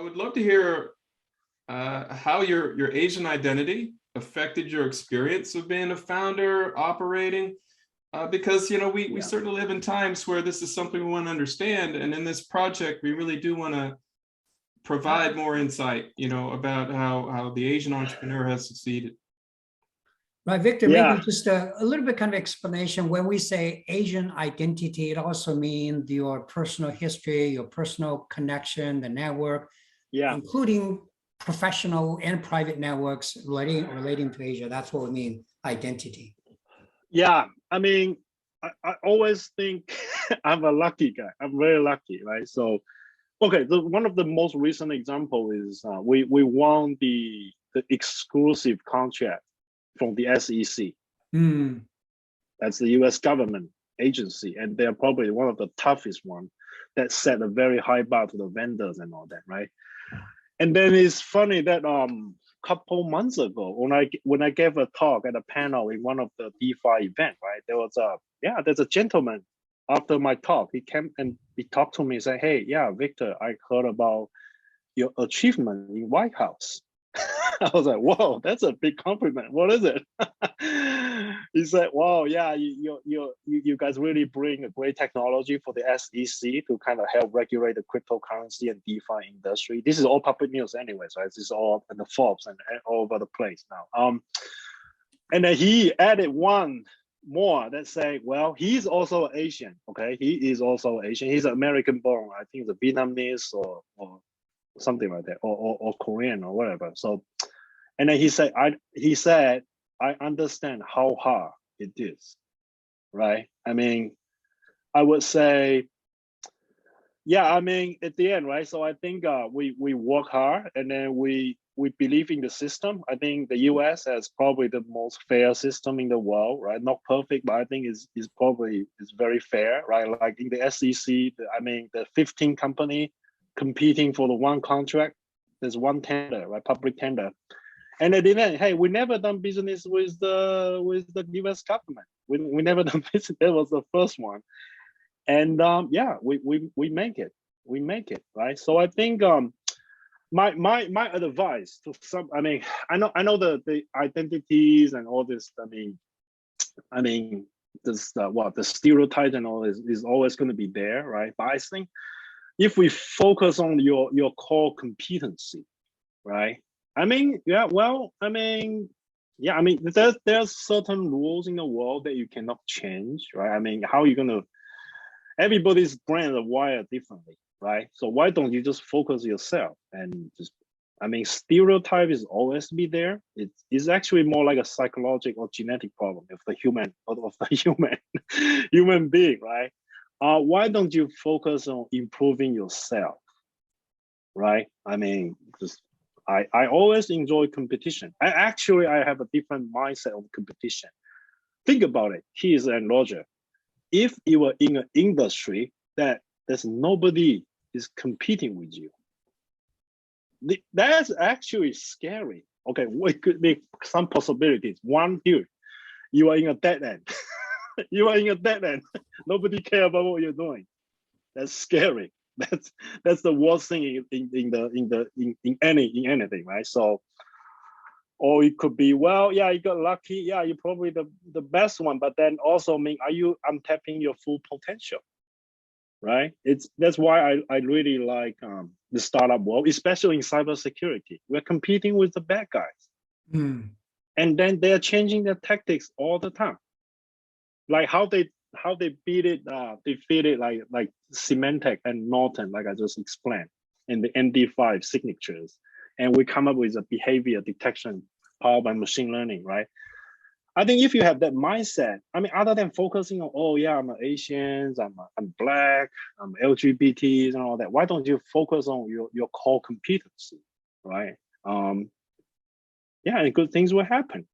would love to hear how your Asian identity affected your experience of being a founder, operating, because we certainly live in times where this is something we want to understand, and in this project we really do want to provide more insight, about how the Asian entrepreneur has succeeded. Right, Victor, maybe just a little bit kind of explanation. When we say Asian identity, it also means your personal history, your personal connection, the network, including professional and private networks relating to Asia. That's what we mean, identity. Yeah, I mean, I always think I'm a lucky guy. I'm very lucky, right? So, okay, one of the most recent example is we won the exclusive contract from the SEC. That's the US government agency, and they're probably one of the toughest one that set a very high bar to the vendors and all that, right? And then it's funny that couple months ago when I gave a talk at a panel in one of the DeFi event, right? There's a gentleman after my talk. He came and he talked to me and said, "Hey, Victor, I heard about your achievement in White House." I was like, "Whoa, that's a big compliment. What is it?" He said, "Wow, yeah, you guys really bring a great technology for the SEC to kind of help regulate the cryptocurrency and DeFi industry. This is all public news anyways, right? This is all in the Forbes and all over the place now." And then he added one more that say, well, he's also Asian, okay? He is also Asian. He's American born. I think it's a Vietnamese or something like that, or Korean or whatever. So, and then he said, I understand how hard it is, right? I mean, I would say, I mean, at the end, right? So I think we work hard, and then we believe in the system. I think the US has probably the most fair system in the world, right? Not perfect, but I think is probably very fair, right? Like in the SEC, the 15 company competing for the one contract, there's one tender, right? Public tender. And at the end, hey, we never done business with the US government. We never done business. That was the first one. And we make it. We make it, right? So I think my advice to some, I mean, I know the identities and all this, I mean this the stereotypes and all this is always going to be there, right? But I think if we focus on your core competency, right? I mean, there's certain rules in the world that you cannot change, right? I mean, how are you gonna? Everybody's brain are wired differently, right? So why don't you just focus yourself and just? I mean, stereotype is always be there. It's actually more like a psychological or genetic problem of the human being, right? Why don't you focus on improving yourself, right? I mean, I always enjoy competition. I have a different mindset on competition. Think about it, Keith and Roger. If you were in an industry that there's nobody is competing with you, that's actually scary. Okay, what could be some possibilities? One, here, you are in a dead end. You are in a dead end. Nobody care about what you're doing. That's scary. That's the worst thing in anything, right? So, or it could be, well, yeah, you got lucky. Yeah, you're probably the best one, but then also mean, are you untapping your full potential? Right? That's why I really like the startup world, especially in cybersecurity. We're competing with the bad guys, and then they're changing their tactics all the time. Like how they beat it, defeated like Symantec and Norton, like I just explained, in the MD5 signatures, and we come up with a behavior detection powered by machine learning, right? I think if you have that mindset, I mean, other than focusing on, oh yeah, I'm Asians, I'm Black, I'm LGBTs and all that, why don't you focus on your core competency, right? And good things will happen.